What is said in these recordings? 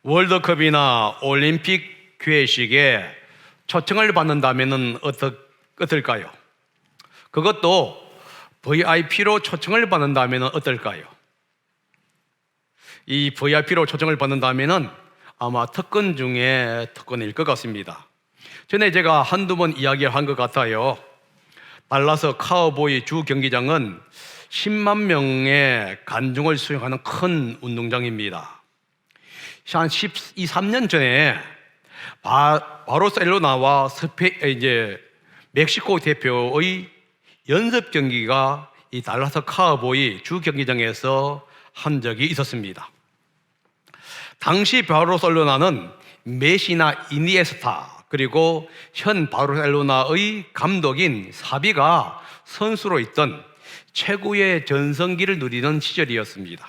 월드컵이나 올림픽 개회식에 초청을 받는다면 어떨까요? 그것도 VIP로 초청을 받는다면 어떨까요? 이 VIP로 초청을 받는다면 아마 특권 중에 특권일 것 같습니다. 전에 제가 한두 번 이야기를 한 것 같아요. 달라스 카우보이 주 경기장은 10만 명의 관중을 수용하는 큰 운동장입니다. 한 3년 전에 바르셀로나와 멕시코 대표의 연습 경기가 이 달라스 카우보이 주 경기장에서 한 적이 있었습니다. 당시 바르셀로나는 메시나 이니에스타 그리고 현 바르셀로나의 감독인 사비가 선수로 있던 최고의 전성기를 누리는 시절이었습니다.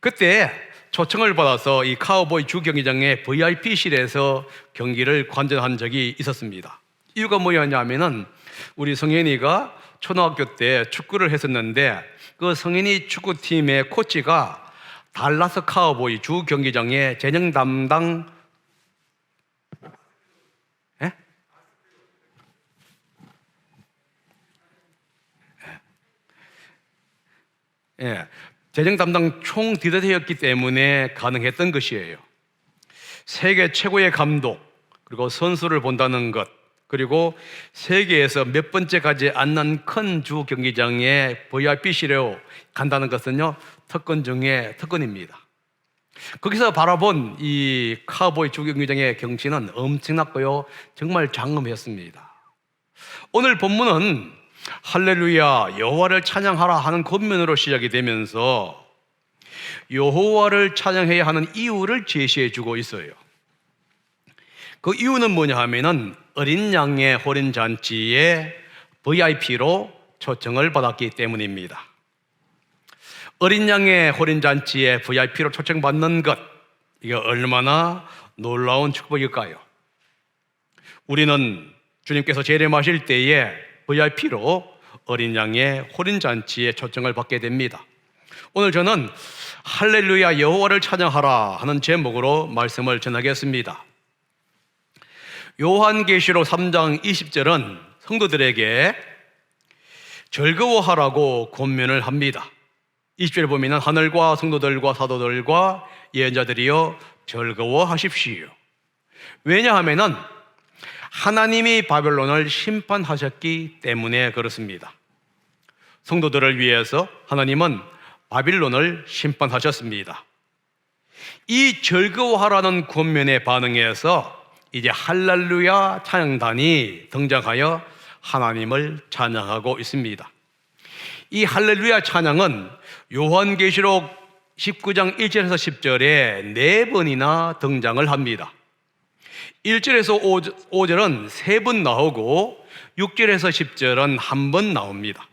그때 초청을 받아서 이 카우보이 주 경기장의 VIP실에서 경기를 관전한 적이 있었습니다. 이유가 뭐였냐면은 우리 성현이가 초등학교 때 축구를 했었는데 그 성현이 축구팀의 코치가 달라스 카우보이 주 경기장의 재정 담당 재정 담당 총 디렉터였기 때문에 가능했던 것이에요. 세계 최고의 감독, 그리고 선수를 본다는 것, 그리고 세계에서 몇 번째까지 앉는 큰 주 경기장에 VIP실에 간다는 것은요, 특권 중에 특권입니다. 거기서 바라본 이 카우보이 주 경기장의 경치는 엄청났고요, 정말 장엄했습니다. 오늘 본문은 할렐루야 여호와를 찬양하라 하는 권면으로 시작이 되면서 여호와를 찬양해야 하는 이유를 제시해 주고 있어요. 그 이유는 뭐냐 하면은 어린 양의 호린 잔치에 VIP로 초청을 받았기 때문입니다. 어린 양의 호린 잔치에 VIP로 초청받는 것, 이게 얼마나 놀라운 축복일까요? 우리는 주님께서 재림하실 때에 VIP로 어린 양의 호린 잔치에 초청을 받게 됩니다. 오늘 저는 할렐루야 여호와를 찬양하라 하는 제목으로 말씀을 전하겠습니다. 요한계시록 3장 20절은 성도들에게 즐거워하라고 권면을 합니다. 20절에 보면 하늘과 성도들과 사도들과 예언자들이여 즐거워하십시오. 왜냐하면은 하나님이 바벨론을 심판하셨기 때문에 그렇습니다. 성도들을 위해서 하나님은 바빌론을 심판하셨습니다. 이 즐거워하라는 권면에 반응해서 이제 할렐루야 찬양단이 등장하여 하나님을 찬양하고 있습니다. 이 할렐루야 찬양은 요한계시록 19장 1절에서 10절에 4번이나 등장을 합니다. 1절에서 5절은 3번 나오고 6절에서 10절은 1번 나옵니다.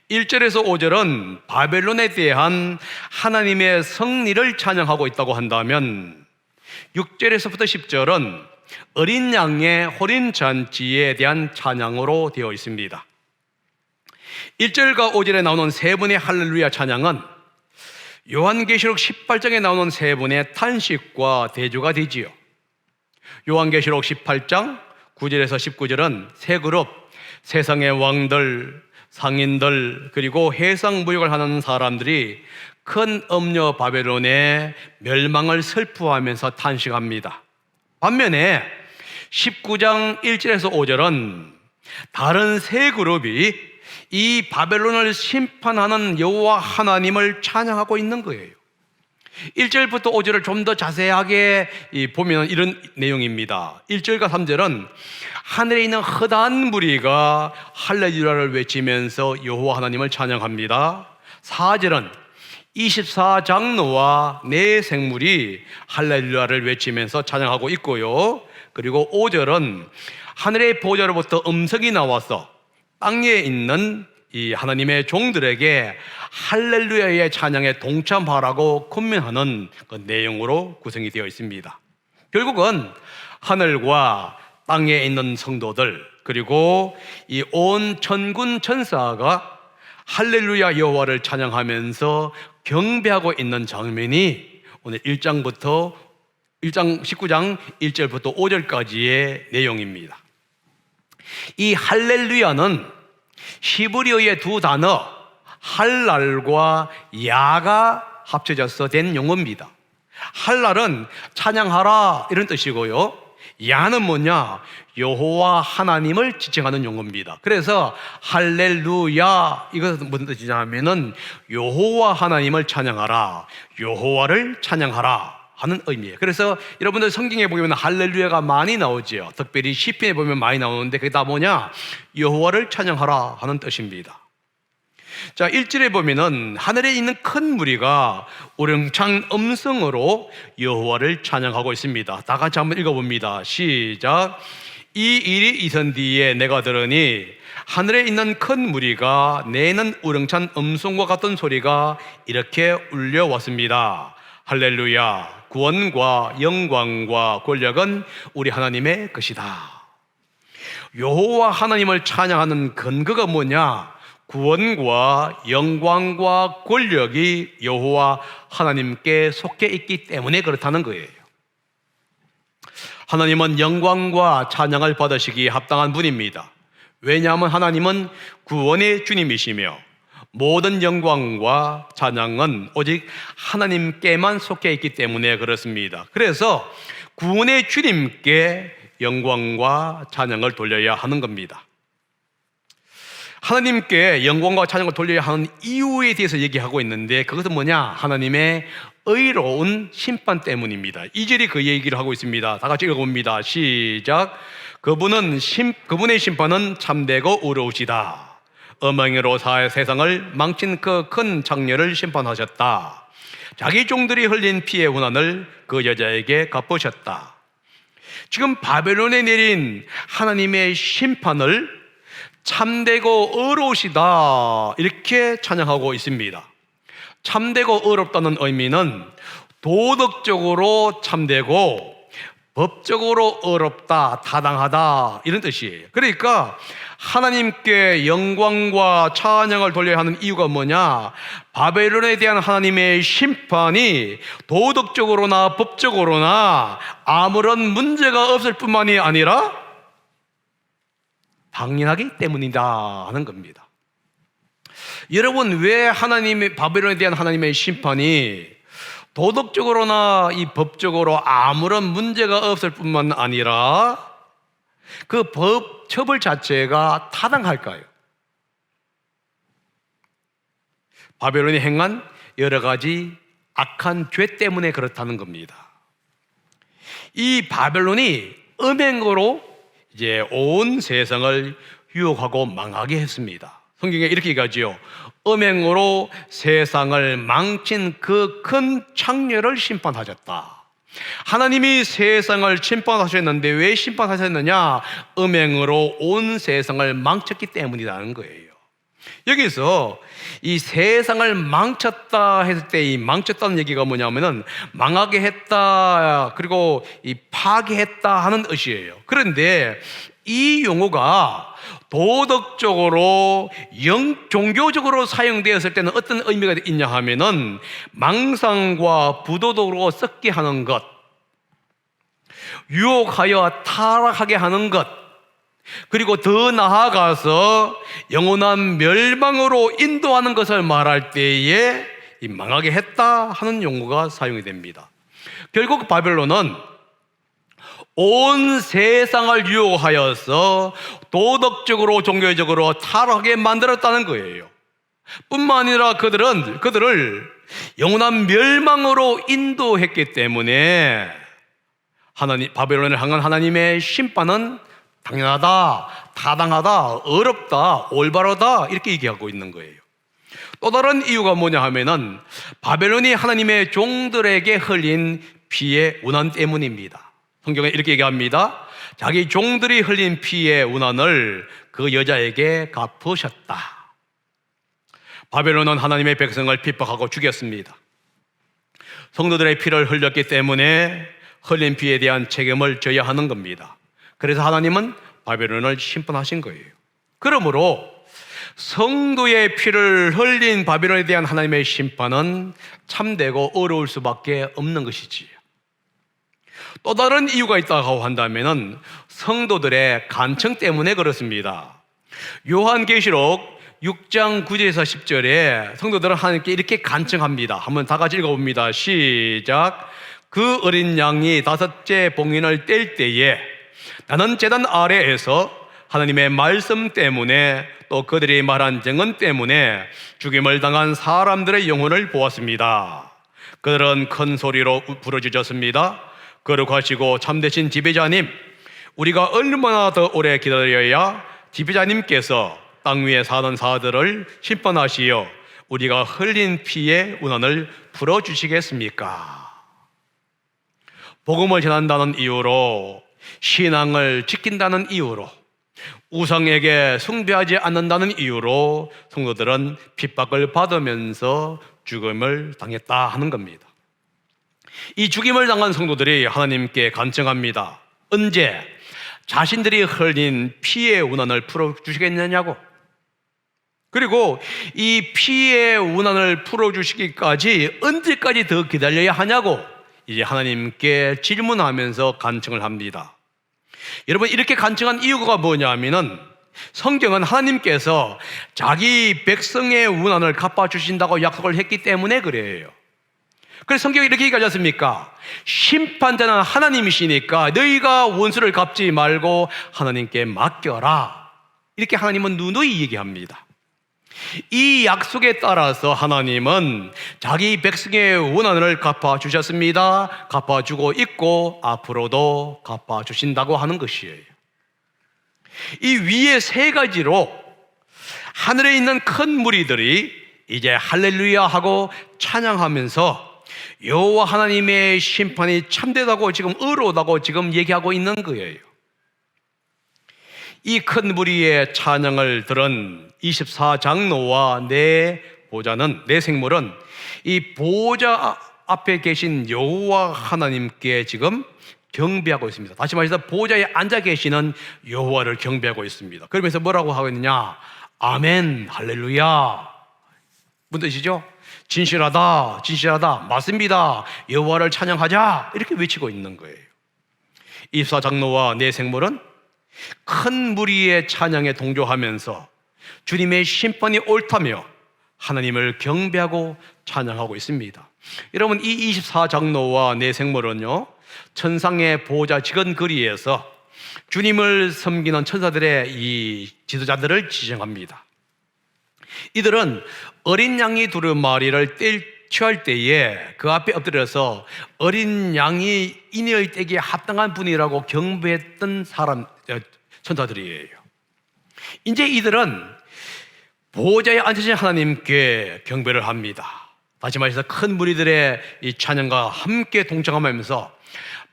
1절에서 5절은 바벨론에 대한 하나님의 승리를 찬양하고 있다고 한다면 6절에서부터 10절은 어린 양의 호린 잔치에 대한 찬양으로 되어 있습니다. 1절과 5절에 나오는 3번의 할렐루야 찬양은 요한계시록 18장에 나오는 3번의 탄식과 대조가 되지요. 요한계시록 18장 9절에서 19절은 세 그룹, 세상의 왕들, 상인들, 그리고 해상무역을 하는 사람들이 큰 음녀 바벨론의 멸망을 슬퍼하면서 탄식합니다. 반면에 19장 1절에서 5절은 다른 세 그룹이 이 바벨론을 심판하는 여호와 하나님을 찬양하고 있는 거예요. 1절부터 5절을 좀 더 자세하게 보면 이런 내용입니다. 1절과 3절은 하늘에 있는 허다한 무리가 할렐루야를 외치면서 여호와 하나님을 찬양합니다. 4절은 24장로와 네 생물이 할렐루야를 외치면서 찬양하고 있고요. 그리고 5절은 하늘의 보좌로부터 음성이 나와서 땅에 있는 이 하나님의 종들에게 할렐루야의 찬양에 동참하라고 권면하는 그 내용으로 구성이 되어 있습니다. 결국은 하늘과 땅에 있는 성도들 그리고 이 온 천군 천사가 할렐루야 여호와를 찬양하면서 경배하고 있는 장면이 오늘 19장 19장 1절부터 5절까지의 내용입니다. 이 할렐루야는 히브리어의 두 단어 할랄과 야가 합쳐져서 된 용어입니다. 할랄은 찬양하라 이런 뜻이고요, 야는 뭐냐? 여호와 하나님을 지칭하는 용어입니다. 그래서 할렐루야, 이것은 무슨 뜻이냐면은 여호와 하나님을 찬양하라, 여호와를 찬양하라 하는 의미예요. 그래서 여러분들 성경에 보면 할렐루야가 많이 나오죠. 특별히 시편에 보면 많이 나오는데 그게 다 뭐냐? 여호와를 찬양하라 하는 뜻입니다. 자, 1절에 보면은 하늘에 있는 큰 무리가 우렁찬 음성으로 여호와를 찬양하고 있습니다. 다 같이 한번 읽어봅니다. 시작. 이 일이 있은 뒤에 내가 들으니 하늘에 있는 큰 무리가 내는 우렁찬 음성과 같은 소리가 이렇게 울려왔습니다. 할렐루야, 구원과 영광과 권력은 우리 하나님의 것이다. 여호와 하나님을 찬양하는 근거가 뭐냐? 구원과 영광과 권력이 여호와 하나님께 속해 있기 때문에 그렇다는 거예요. 하나님은 영광과 찬양을 받으시기에 합당한 분입니다. 왜냐하면 하나님은 구원의 주님이시며 모든 영광과 찬양은 오직 하나님께만 속해 있기 때문에 그렇습니다. 그래서 구원의 주님께 영광과 찬양을 돌려야 하는 겁니다. 하나님께 영광과 찬양을 돌려야 하는 이유에 대해서 얘기하고 있는데 그것은 뭐냐? 하나님의 의로운 심판 때문입니다. 2절이 그 얘기를 하고 있습니다. 다 같이 읽어봅니다. 시작. 그분의 심판은 참되고 의로우시다. 어명으로 세상을 망친 그 큰 창녀를 심판하셨다. 자기 종들이 흘린 피의 훈환을 그 여자에게 갚으셨다. 지금 바벨론에 내린 하나님의 심판을 참되고 의로우시다 이렇게 찬양하고 있습니다. 참되고 의롭다는 의미는 도덕적으로 참되고 법적으로 의롭다, 타당하다 이런 뜻이에요. 그러니까 하나님께 영광과 찬양을 돌려야 하는 이유가 뭐냐? 바벨론에 대한 하나님의 심판이 도덕적으로나 법적으로나 아무런 문제가 없을 뿐만이 아니라 당연하기 때문이다 하는 겁니다. 여러분, 왜 바벨론에 대한 하나님의 심판이 도덕적으로나 이 법적으로 아무런 문제가 없을 뿐만 아니라 그 처벌 자체가 타당할까요? 바벨론이 행한 여러 가지 악한 죄 때문에 그렇다는 겁니다. 이 바벨론이 음행으로 이제 온 세상을 유혹하고 망하게 했습니다. 성경에 이렇게 얘기하지요. 음행으로 세상을 망친 그 큰 창녀를 심판하셨다. 하나님이 세상을 심판하셨는데 왜 심판하셨느냐? 음행으로 온 세상을 망쳤기 때문이라는 거예요. 여기서 이 세상을 망쳤다 했을 때 이 망쳤다는 얘기가 뭐냐면은 망하게 했다, 그리고 이 파괴했다 하는 뜻이에요. 그런데 이 용어가 도덕적으로 종교적으로 사용되었을 때는 어떤 의미가 있냐 하면은 망상과 부도덕으로 썩게 하는 것, 유혹하여 타락하게 하는 것, 그리고 더 나아가서 영원한 멸망으로 인도하는 것을 말할 때에 이 망하게 했다 하는 용어가 사용이 됩니다. 결국 바벨론은 온 세상을 유혹하여서 도덕적으로 종교적으로 타락하게 만들었다는 거예요. 뿐만 아니라 그들을 영원한 멸망으로 인도했기 때문에 바벨론을 향한 하나님의 심판은 당연하다, 타당하다, 어렵다, 올바르다 이렇게 얘기하고 있는 거예요. 또 다른 이유가 뭐냐 하면은 바벨론이 하나님의 종들에게 흘린 피의 운한 때문입니다. 성경에 이렇게 얘기합니다. 자기 종들이 흘린 피의 운한을 그 여자에게 갚으셨다. 바벨론은 하나님의 백성을 핍박하고 죽였습니다. 성도들의 피를 흘렸기 때문에 흘린 피에 대한 책임을 져야 하는 겁니다. 그래서 하나님은 바벨론을 심판하신 거예요. 그러므로 성도의 피를 흘린 바벨론에 대한 하나님의 심판은 참되고 어려울 수밖에 없는 것이지. 또 다른 이유가 있다고 한다면 성도들의 간청 때문에 그렇습니다. 요한계시록 6장 9절에서 10절에 성도들은 하나님께 이렇게 간청합니다. 한번 다 같이 읽어봅니다. 시작. 그 어린 양이 5째 봉인을 뗄 때에 나는 제단 아래에서 하나님의 말씀 때문에 또 그들이 말한 증언 때문에 죽임을 당한 사람들의 영혼을 보았습니다. 그들은 큰 소리로 부르짖었습니다. 거룩하시고 참되신 지배자님, 우리가 얼마나 더 오래 기다려야 지배자님께서 땅 위에 사는 사들을 심판하시어 우리가 흘린 피의 운한을 풀어주시겠습니까? 복음을 전한다는 이유로, 신앙을 지킨다는 이유로, 우상에게 숭배하지 않는다는 이유로 성도들은 핍박을 받으면서 죽음을 당했다 하는 겁니다. 이 죽임을 당한 성도들이 하나님께 간청합니다. 언제 자신들이 흘린 피의 운한을 풀어주시겠느냐고. 그리고 이 피의 운한을 풀어주시기까지 언제까지 더 기다려야 하냐고 이제 하나님께 질문하면서 간청을 합니다. 여러분, 이렇게 간청한 이유가 뭐냐면은 성경은 하나님께서 자기 백성의 운한을 갚아주신다고 약속을 했기 때문에 그래요. 그래서 성경이 이렇게 얘기하지 않습니까? 심판자는 하나님이시니까 너희가 원수를 갚지 말고 하나님께 맡겨라. 이렇게 하나님은 누누이 얘기합니다. 이 약속에 따라서 하나님은 자기 백성의 원한을 갚아주셨습니다. 갚아주고 있고 앞으로도 갚아주신다고 하는 것이에요. 이 위에 3가지로 하늘에 있는 큰 무리들이 이제 할렐루야 하고 찬양하면서 여호와 하나님의 심판이 참되다고 지금 의로우다고 지금 얘기하고 있는 거예요. 이 큰 무리의 찬양을 들은 24장로와 네 보좌는, 네 생물은 이 보좌 앞에 계신 여호와 하나님께 지금 경배하고 있습니다. 다시 말해서 보좌에 앉아 계시는 여호와를 경배하고 있습니다. 그러면서 뭐라고 하고 있느냐? 아멘, 할렐루야. 무슨 뜻이죠? 진실하다, 진실하다, 맞습니다, 여호와를 찬양하자, 이렇게 외치고 있는 거예요. 24장로와 네 생물은 큰 무리의 찬양에 동조하면서 주님의 심판이 옳다며 하나님을 경배하고 찬양하고 있습니다. 여러분, 이 24장로와 네 생물은요, 천상의 보좌 지근거리에서 주님을 섬기는 천사들의 이 지도자들을 지정합니다. 이들은 어린 양이 두루마리를 취할 때에 그 앞에 엎드려서 어린 양이 인여의 떼기에 합당한 분이라고 경배했던 천사들이에요. 이제 이들은 보좌에 앉으신 하나님께 경배를 합니다. 다시 말해서 큰 무리들의 이 찬양과 함께 동참하면서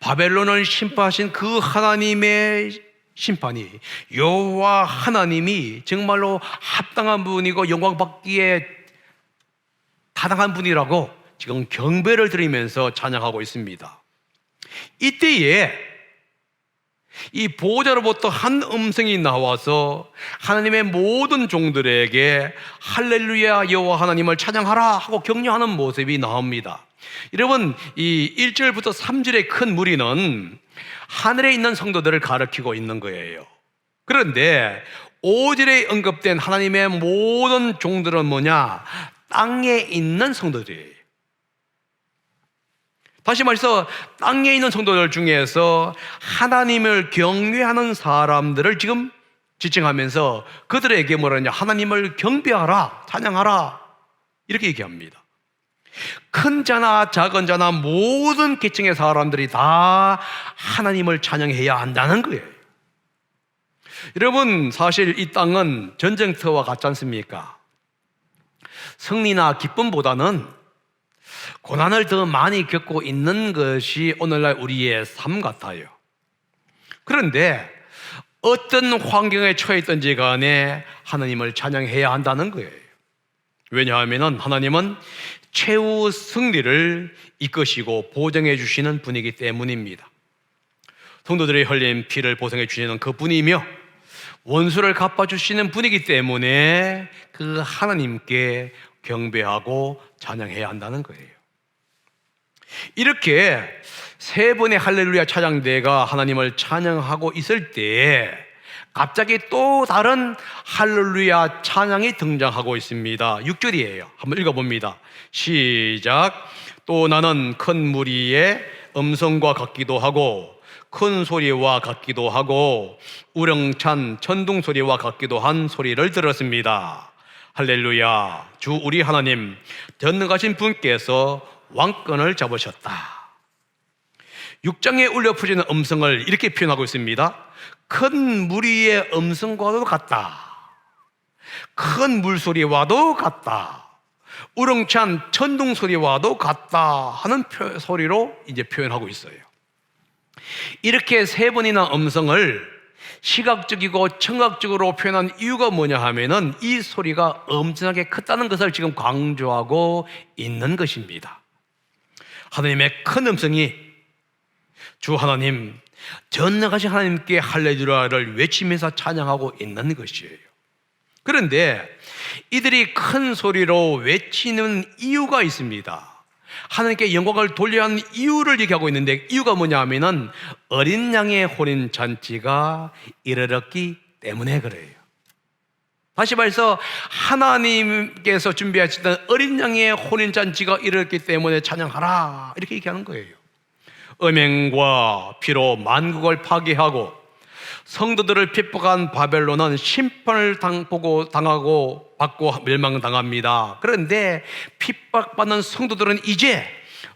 바벨론을 심판하신 그 하나님의 심판이, 여호와 하나님이 정말로 합당한 분이고 영광 받기에 타당한 분이라고 지금 경배를 드리면서 찬양하고 있습니다. 이때에 이 보좌로부터 한 음성이 나와서 하나님의 모든 종들에게 할렐루야 여호와 하나님을 찬양하라 하고 격려하는 모습이 나옵니다. 여러분, 이 1절부터 3절의 큰 무리는 하늘에 있는 성도들을 가리키고 있는 거예요. 그런데 5절에 언급된 하나님의 모든 종들은 뭐냐? 땅에 있는 성도들이에요. 다시 말해서 땅에 있는 성도들 중에서 하나님을 경외하는 사람들을 지금 지칭하면서 그들에게 뭐라냐? 하나님을 경배하라, 찬양하라, 이렇게 얘기합니다. 큰 자나 작은 자나 모든 계층의 사람들이 다 하나님을 찬양해야 한다는 거예요. 여러분, 사실 이 땅은 전쟁터와 같지 않습니까? 승리나 기쁨보다는 고난을 더 많이 겪고 있는 것이 오늘날 우리의 삶 같아요. 그런데 어떤 환경에 처해 있든지 간에 하나님을 찬양해야 한다는 거예요. 왜냐하면 하나님은 최후 승리를 이끄시고 보증해 주시는 분이기 때문입니다. 성도들이 흘린 피를 보상해 주시는 그 분이며 원수를 갚아주시는 분이기 때문에 그 하나님께 경배하고 찬양해야 한다는 거예요. 이렇게 세 번의 할렐루야 찬양대가 하나님을 찬양하고 있을 때에 갑자기 또 다른 할렐루야 찬양이 등장하고 있습니다. 6절이에요. 한번 읽어봅니다. 시작. 또 나는 큰 무리의 음성과 같기도 하고 큰 소리와 같기도 하고 우렁찬 천둥 소리와 같기도 한 소리를 들었습니다. 할렐루야. 주 우리 하나님 전능하신 분께서 왕권을 잡으셨다. 6장에 울려 퍼지는 음성을 이렇게 표현하고 있습니다. 큰 무리의 음성과도 같다. 큰 물소리와도 같다. 우렁찬 천둥 소리와도 같다 하는 소리로 이제 표현하고 있어요. 이렇게 세 번이나 음성을 시각적이고 청각적으로 표현한 이유가 뭐냐 하면은 이 소리가 엄청나게 컸다는 것을 지금 강조하고 있는 것입니다. 하나님의 큰 음성이 주 하나님, 전능하신 하나님께 할렐루야를 외치면서 찬양하고 있는 것이에요. 그런데 이들이 큰 소리로 외치는 이유가 있습니다. 하나님께 영광을 돌려야 하는 이유를 얘기하고 있는데, 이유가 뭐냐 하면은 어린 양의 혼인잔치가 이르렀기 때문에 그래요. 다시 말해서 하나님께서 준비하시던 어린 양의 혼인잔치가 이르렀기 때문에 찬양하라, 이렇게 얘기하는 거예요. 음행과 피로 만국을 파괴하고 성도들을 핍박한 바벨론은 심판을 당하고 받고 멸망당합니다. 그런데 핍박받는 성도들은 이제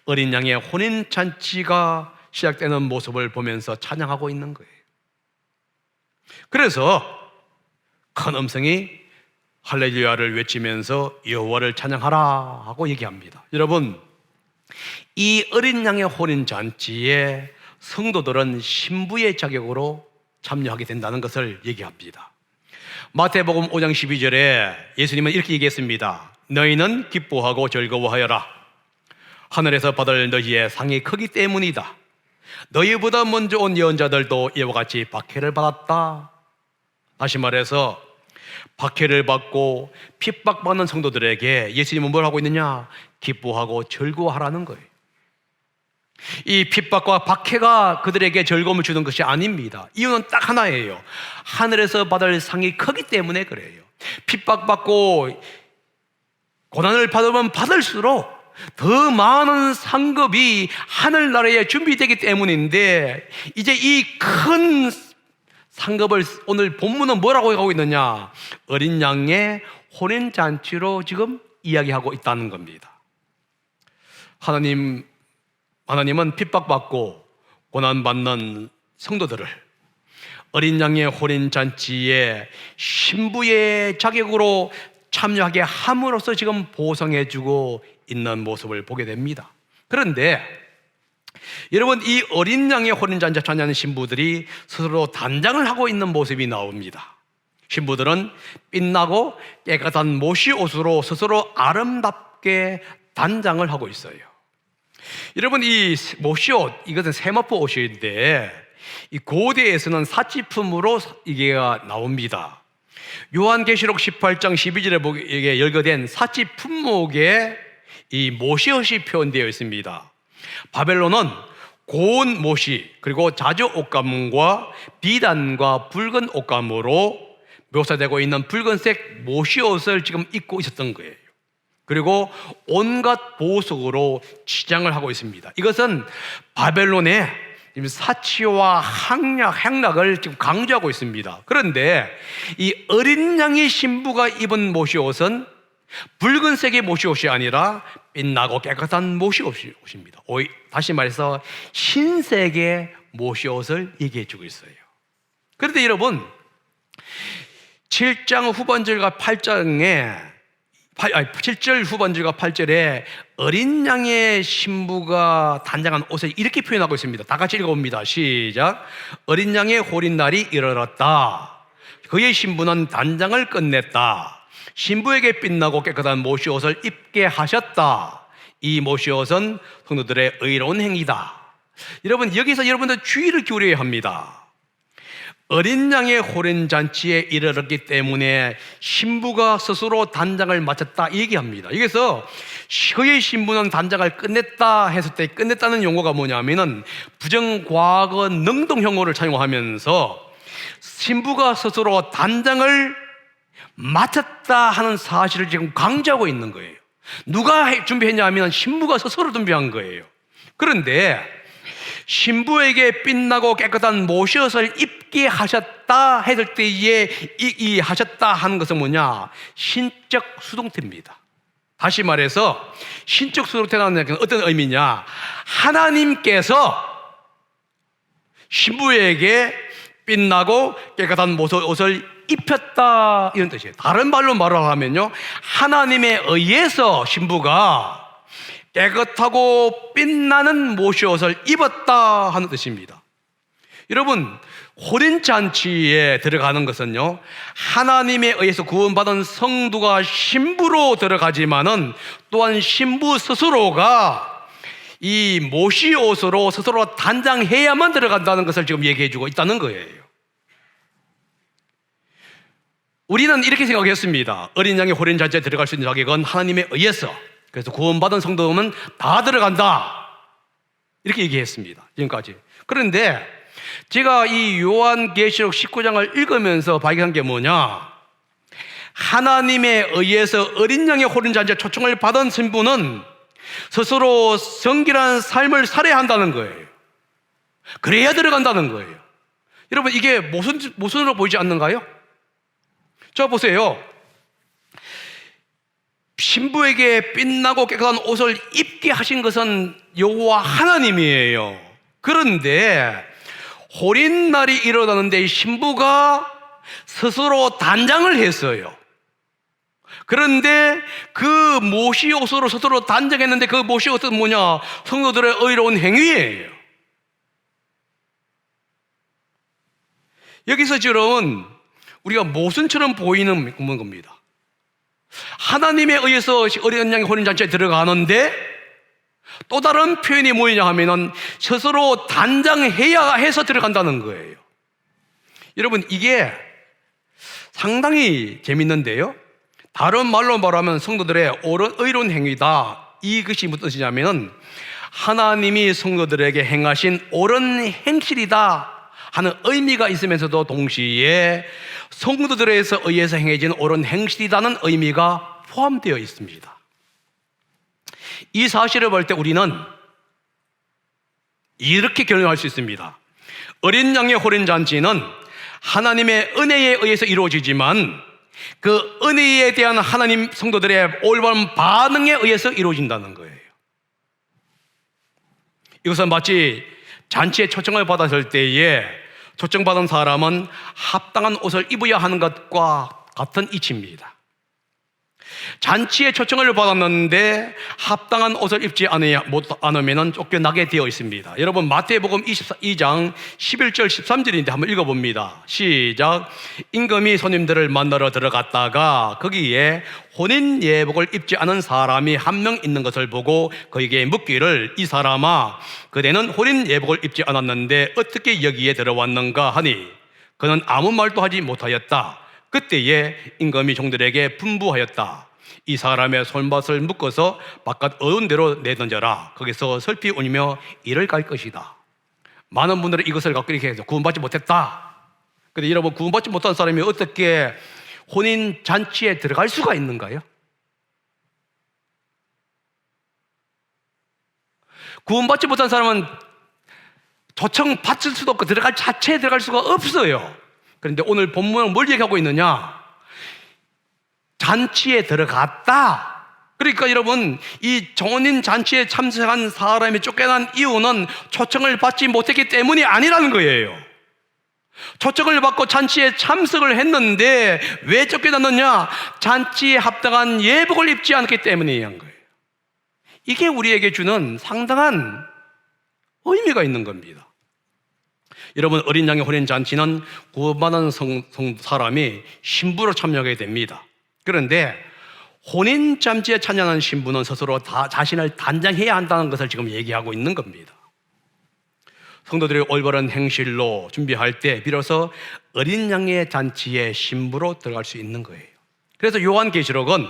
어린 양의 혼인잔치가 시작되는 모습을 보면서 찬양하고 있는 거예요. 그래서 큰 음성이 할렐루야를 외치면서 여호와를 찬양하라 하고 얘기합니다. 여러분, 이 어린 양의 혼인잔치에 성도들은 신부의 자격으로 참여하게 된다는 것을 얘기합니다. 마태복음 5장 12절에 예수님은 이렇게 얘기했습니다. 너희는 기뻐하고 즐거워하여라. 하늘에서 받을 너희의 상이 크기 때문이다. 너희보다 먼저 온 예언자들도 이와 같이 박해를 받았다. 다시 말해서 박해를 받고 핍박받는 성도들에게 예수님은 뭘 하고 있느냐? 기뻐하고 즐거워하라는 거예요. 이 핍박과 박해가 그들에게 즐거움을 주는 것이 아닙니다. 이유는 딱 하나예요. 하늘에서 받을 상이 크기 때문에 그래요. 핍박받고 고난을 받으면 받을수록 더 많은 상급이 하늘나라에 준비되기 때문인데, 이제 이 큰 상급을 오늘 본문은 뭐라고 하고 있느냐? 어린 양의 혼인잔치로 지금 이야기하고 있다는 겁니다. 하나님은 핍박받고 고난받는 성도들을 어린 양의 혼인잔치에 신부의 자격으로 참여하게 함으로써 지금 보상해주고 있는 모습을 보게 됩니다. 그런데 여러분, 이 어린 양의 혼인잔치에 참여하는 신부들이 스스로 단장을 하고 있는 모습이 나옵니다. 신부들은 빛나고 깨끗한 모시 옷으로 스스로 아름답게 단장을 하고 있어요. 여러분, 이 모시옷, 이것은 세마포 옷인데 이 고대에서는 사치품으로 이게 나옵니다. 요한계시록 18장 12절에 보기에 열거된 사치 품목에 이 모시옷이 표현되어 있습니다. 바벨론은 고운 모시, 그리고 자주 옷감과 비단과 붉은 옷감으로 묘사되고 있는 붉은색 모시옷을 지금 입고 있었던 거예요. 그리고 온갖 보석으로 치장을 하고 있습니다. 이것은 바벨론의 사치와 향락을 지금 강조하고 있습니다. 그런데 이 어린 양의 신부가 입은 모시옷은 붉은색의 모시옷이 아니라 빛나고 깨끗한 모시옷입니다. 다시 말해서 흰색의 모시옷을 얘기해 주고 있어요. 그런데 여러분, 7장 후반절과 7절 후반절과 8절에 어린 양의 신부가 단장한 옷을 이렇게 표현하고 있습니다. 다 같이 읽어봅니다. 시작. 어린 양의 혼인날이 이르렀다. 그의 신부는 단장을 끝냈다. 신부에게 빛나고 깨끗한 모시옷을 입게 하셨다. 이 모시옷은 성도들의 의로운 행위다. 여러분, 여기서 여러분들 주의를 기울여야 합니다. 어린 양의 혼인잔치에 이르렀기 때문에 신부가 스스로 단장을 마쳤다 얘기합니다. 여기서 그의 신부는 단장을 끝냈다 했을 때 끝냈다는 용어가 뭐냐면은 부정과거 능동형어를 차용하면서 신부가 스스로 단장을 마쳤다 하는 사실을 지금 강조하고 있는 거예요. 누가 준비했냐 하면 신부가 스스로 준비한 거예요. 그런데 신부에게 빛나고 깨끗한 모시옷을 입게 하셨다 했을 때에 이 하셨다 하는 것은 뭐냐? 신적 수동태입니다. 다시 말해서 신적 수동태라는 얘기는 어떤 의미냐? 하나님께서 신부에게 빛나고 깨끗한 모시옷을 입혔다 이런 뜻이에요. 다른 말로 말을 하면요, 하나님에 의해서 신부가 깨끗하고 빛나는 모시옷을 입었다 하는 뜻입니다. 여러분, 혼인잔치에 들어가는 것은요, 하나님에 의해서 구원받은 성도가 신부로 들어가지만은 또한 신부 스스로가 이 모시옷으로 스스로 단장해야만 들어간다는 것을 지금 얘기해주고 있다는 거예요. 우리는 이렇게 생각했습니다. 어린 양의 혼인잔치에 들어갈 수 있는 자격은 하나님에 의해서, 그래서 구원받은 성도는 다 들어간다 이렇게 얘기했습니다, 지금까지. 그런데 제가 이 요한계시록 19장을 읽으면서 발견한 게 뭐냐, 하나님에 의해서 어린 양의 혼인잔치에 초청을 받은 신부는 스스로 성결한 삶을 살아야 한다는 거예요. 그래야 들어간다는 거예요. 여러분, 이게 모순으로 보이지 않는가요? 자, 보세요. 신부에게 빛나고 깨끗한 옷을 입게 하신 것은 여호와 하나님이에요. 그런데 혼인날이 일어나는데 신부가 스스로 단장을 했어요. 그런데 그 모시옷으로 스스로 단장했는데 그 모시옷은 뭐냐? 성도들의 의로운 행위예요. 여기서 지금 우리가 모순처럼 보이는 겁니다. 하나님에 의해서 어린 양의 혼인잔치에 들어가는데 또 다른 표현이 뭐냐 하면은 스스로 단장해야 해서 들어간다는 거예요. 여러분, 이게 상당히 재밌는데요, 다른 말로 말하면 성도들의 옳은 의로운 행위다. 이것이 무슨 뜻이냐면은 하나님이 성도들에게 행하신 옳은 행실이다 하는 의미가 있으면서도 동시에 성도들에 의해서 행해진 옳은 행실이라는 의미가 포함되어 있습니다. 이 사실을 볼 때 우리는 이렇게 결론할 수 있습니다. 어린 양의 혼인잔치는 하나님의 은혜에 의해서 이루어지지만 그 은혜에 대한 하나님 성도들의 올바른 반응에 의해서 이루어진다는 거예요. 이것은 마치 잔치에 초청을 받았을 때에 초청받은 사람은 합당한 옷을 입어야 하는 것과 같은 이치입니다. 잔치에 초청을 받았는데 합당한 옷을 입지 않으면 쫓겨나게 되어 있습니다. 여러분, 마태복음 22장 11절 13절인데 한번 읽어봅니다. 시작. 임금이 손님들을 만나러 들어갔다가 거기에 혼인 예복을 입지 않은 사람이 한 명 있는 것을 보고 그에게 묻기를, 이 사람아, 그대는 혼인 예복을 입지 않았는데 어떻게 여기에 들어왔는가 하니 그는 아무 말도 하지 못하였다. 그때에 임금이 종들에게 분부하였다. 이 사람의 손밭을 묶어서 바깥 어두운 데로 내던져라. 거기서 슬피 울며 이를 갈 것이다. 많은 분들은 이것을 갖고 이렇게 해서 구원받지 못했다. 그런데 여러분, 구원받지 못한 사람이 어떻게 혼인 잔치에 들어갈 수가 있는가요? 구원받지 못한 사람은 초청 받을 수도 없고 자체에 들어갈 수가 없어요. 그런데 오늘 본문은 뭘 얘기하고 있느냐? 잔치에 들어갔다. 그러니까 여러분, 이 혼인 잔치에 참석한 사람이 쫓겨난 이유는 초청을 받지 못했기 때문이 아니라는 거예요. 초청을 받고 잔치에 참석을 했는데 왜 쫓겨났느냐? 잔치에 합당한 예복을 입지 않기 때문이란 거예요. 이게 우리에게 주는 상당한 의미가 있는 겁니다. 여러분, 어린 양의 혼인잔치는 구원받은 사람이 신부로 참여하게 됩니다. 그런데 혼인잔치에 참여하는 신부는 스스로 자신을 단장해야 한다는 것을 지금 얘기하고 있는 겁니다. 성도들이 올바른 행실로 준비할 때 비로소 어린 양의 잔치의 신부로 들어갈 수 있는 거예요. 그래서 요한계시록은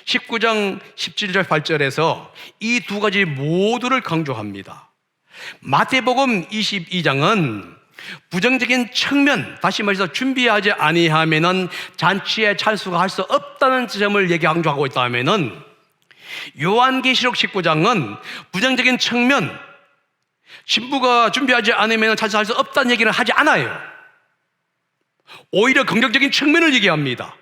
19장 17절 8절에서 이 두 가지 모두를 강조합니다. 마태복음 22장은 부정적인 측면, 다시 말해서 준비하지 아니하면은 잔치에 참석할 수 없다는 점을 강조하고 있다면은 요한계시록 19장은 부정적인 측면, 신부가 준비하지 않으면 참석할 수 없다는 얘기를 하지 않아요. 오히려 긍정적인 측면을 얘기합니다.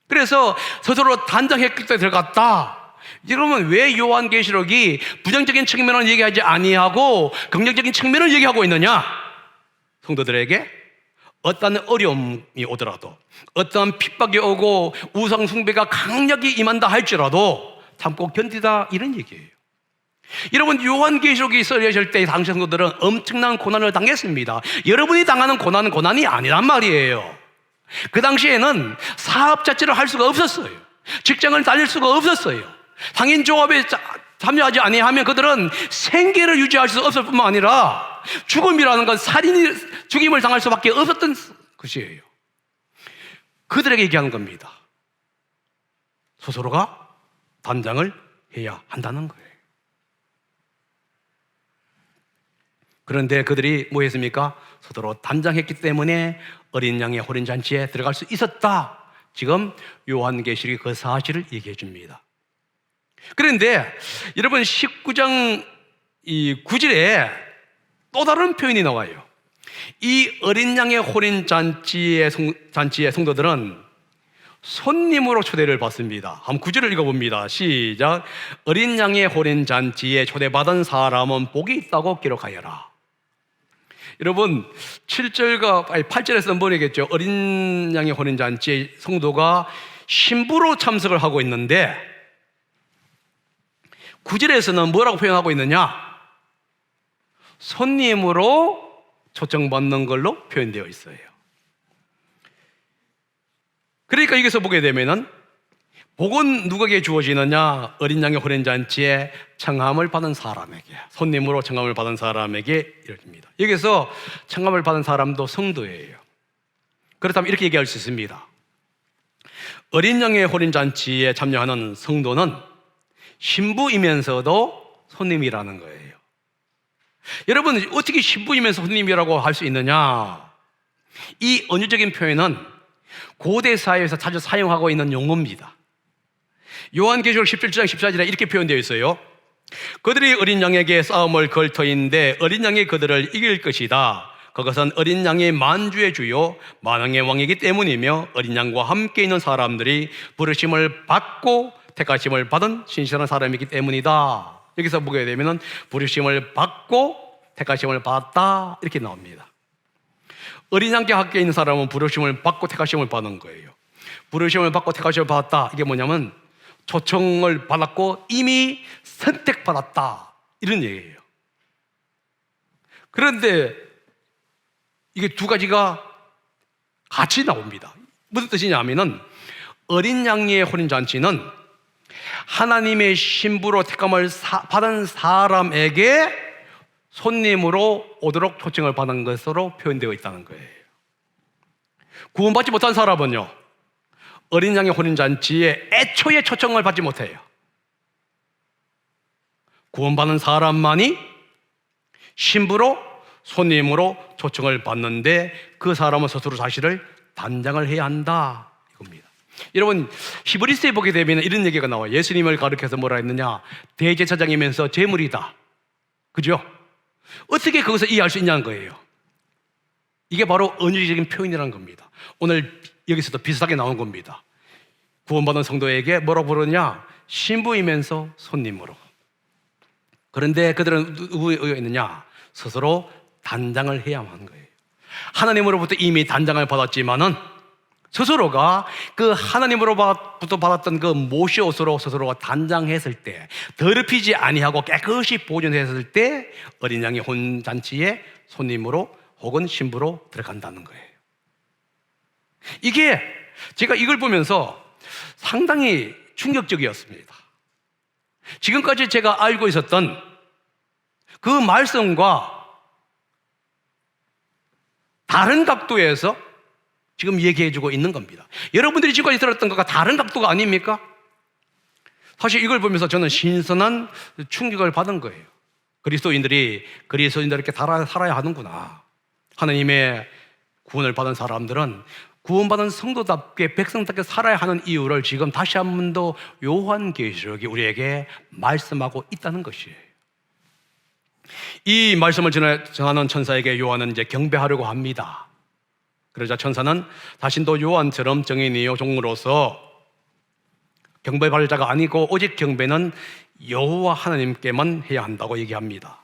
그래서 스스로 단장했기 때문에 들어갔다. 여러분, 왜 요한계시록이 부정적인 측면을 얘기하지 아니하고 긍정적인 측면을 얘기하고 있느냐? 성도들에게 어떤 어려움이 오더라도, 어떤 핍박이 오고 우상 숭배가 강력히 임한다 할지라도 참고 견디다, 이런 얘기예요. 여러분, 요한계시록이 쓰여질 때 당시 성도들은 엄청난 고난을 당했습니다. 여러분이 당하는 고난은 고난이 아니란 말이에요. 그 당시에는 사업 자체를 할 수가 없었어요. 직장을 다닐 수가 없었어요. 상인조합에 참여하지 아니하면 그들은 생계를 유지할 수 없을 뿐만 아니라 죽음이라는 건 죽임을 당할 수밖에 없었던 것이에요. 그들에게 얘기하는 겁니다. 스스로가 단장을 해야 한다는 거예요. 그런데 그들이 뭐 했습니까? 스스로 단장했기 때문에 어린 양의 호련잔치에 들어갈 수 있었다. 지금 요한계시록이 그 사실을 얘기해 줍니다. 그런데 여러분, 19장 9절에 또 다른 표현이 나와요. 이 어린 양의 호련잔치의 성도들은 손님으로 초대를 받습니다. 한번 9절을 읽어봅니다. 시작. 어린 양의 호련잔치에 초대받은 사람은 복이 있다고 기록하여라. 여러분, 8절에서 뭐라겠죠? 어린 양의 호련잔치에 성도가 신부로 참석을 하고 있는데 9절에서는 뭐라고 표현하고 있느냐? 손님으로 초청받는 걸로 표현되어 있어요. 그러니까 여기서 보게 되면은 복은 누구에게 주어지느냐? 어린 양의 호련잔치에 청함을 받은 사람에게, 손님으로 청함을 받은 사람에게 이렇습니다. 여기서 청함을 받은 사람도 성도예요. 그렇다면 이렇게 얘기할 수 있습니다. 어린 양의 호련잔치에 참여하는 성도는 신부이면서도 손님이라는 거예요. 여러분, 어떻게 신부이면서 손님이라고 할 수 있느냐? 이 언어적인 표현은 고대 사회에서 자주 사용하고 있는 용어입니다. 요한계시록 17장 14절에 이렇게 표현되어 있어요. 그들이 어린 양에게 싸움을 걸 터인데 어린 양이 그들을 이길 것이다. 그것은 어린 양이 만주의 주요 만왕의 왕이기 때문이며 어린 양과 함께 있는 사람들이 부르심을 받고 택하심을 받은 신실한 사람이기 때문이다. 여기서 보게 되면 부르심을 받고 택하심을 받았다, 이렇게 나옵니다. 어린 양과 함께 있는 사람은 부르심을 받고 택하심을 받는 거예요. 부르심을 받고 택하심을 받았다, 이게 뭐냐면 초청을 받았고 이미 선택받았다, 이런 얘기예요. 그런데 이게 두 가지가 같이 나옵니다. 무슨 뜻이냐면은 어린 양의 혼인잔치는 하나님의 신부로 택함을 받은 사람에게 손님으로 오도록 초청을 받은 것으로 표현되어 있다는 거예요. 구원받지 못한 사람은요, 어린 양의 혼인잔치에 애초에 초청을 받지 못해요. 구원받는 사람만이 신부로 손님으로 초청을 받는데 그 사람은 스스로 자신을 단장을 해야 한다, 이겁니다. 여러분, 히브리서에 보게 되면 이런 얘기가 나와요. 예수님을 가리켜서 뭐라 했느냐? 대제사장이면서 제물이다. 그죠? 어떻게 그것을 이해할 수 있냐는 거예요. 이게 바로 언어적인 표현이라는 겁니다. 오늘 여기서도 비슷하게 나온 겁니다. 구원받은 성도에게 뭐라고 부르냐? 신부이면서 손님으로. 그런데 그들은 누구에 있느냐? 스스로 단장을 해야만 하는 거예요. 하나님으로부터 이미 단장을 받았지만은 스스로가 그 하나님으로부터 받았던 그 모시 옷으로 스스로가 단장했을 때, 더럽히지 아니하고 깨끗이 보존했을 때 어린 양의 혼잔치에 손님으로 혹은 신부로 들어간다는 거예요. 이게 제가 이걸 보면서 상당히 충격적이었습니다. 지금까지 제가 알고 있었던 그 말씀과 다른 각도에서 지금 얘기해주고 있는 겁니다. 여러분들이 지금까지 들었던 것과 다른 각도가 아닙니까? 사실 이걸 보면서 저는 신선한 충격을 받은 거예요. 그리스도인들이 그렇게 살아야 하는구나. 하나님의 구원을 받은 사람들은 구원받은 성도답게 백성답게 살아야 하는 이유를 지금 다시 한 번 더 요한계시록이 우리에게 말씀하고 있다는 것이에요. 이 말씀을 전하는 천사에게 요한은 이제 경배하려고 합니다. 그러자 천사는 자신도 요한처럼 정인이요 종으로서 경배받을 자가 아니고 오직 경배는 여호와 하나님께만 해야 한다고 얘기합니다.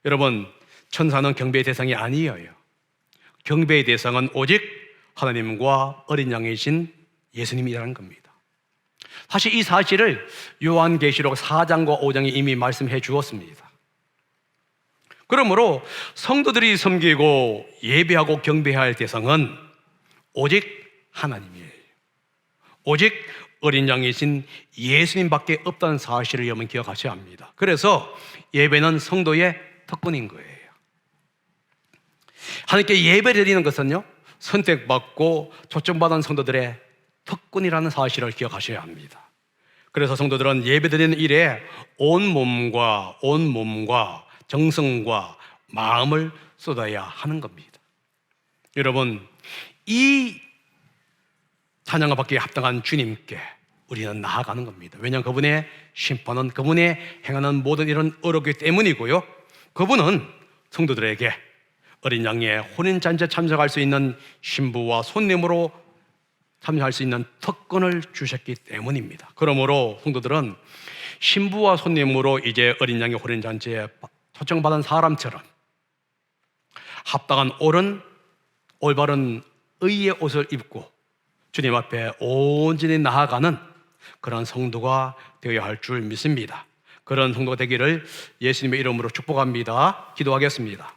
여러분, 천사는 경배의 대상이 아니에요. 경배의 대상은 오직 하나님과 어린 양이신 예수님이라는 겁니다. 사실 이 사실을 요한계시록 4장과 5장이 이미 말씀해 주었습니다. 그러므로 성도들이 섬기고 예배하고 경배해야 할 대상은 오직 하나님이에요. 오직 어린 양이신 예수님밖에 없다는 사실을 여러분 기억하셔야 합니다. 그래서 예배는 성도의 특권인 거예요. 하나님께 예배를 드리는 것은요, 선택받고 초청받은 성도들의 특권이라는 사실을 기억하셔야 합니다. 그래서 성도들은 예배 드리는 일에 온 몸과 정성과 마음을 쏟아야 하는 겁니다. 여러분, 이 찬양을 받기에 합당한 주님께 우리는 나아가는 겁니다. 왜냐하면 그분의 심판은 그분의 행하는 모든 일은 어렵기 때문이고요, 그분은 성도들에게 어린 양의 혼인잔치에 참석할 수 있는 신부와 손님으로 참여할 수 있는 특권을 주셨기 때문입니다. 그러므로 성도들은 신부와 손님으로 이제 어린 양의 혼인잔치에 초청받은 사람처럼 합당한 올바른 의의 옷을 입고 주님 앞에 온전히 나아가는 그런 성도가 되어야 할 줄 믿습니다. 그런 성도가 되기를 예수님의 이름으로 축복합니다. 기도하겠습니다.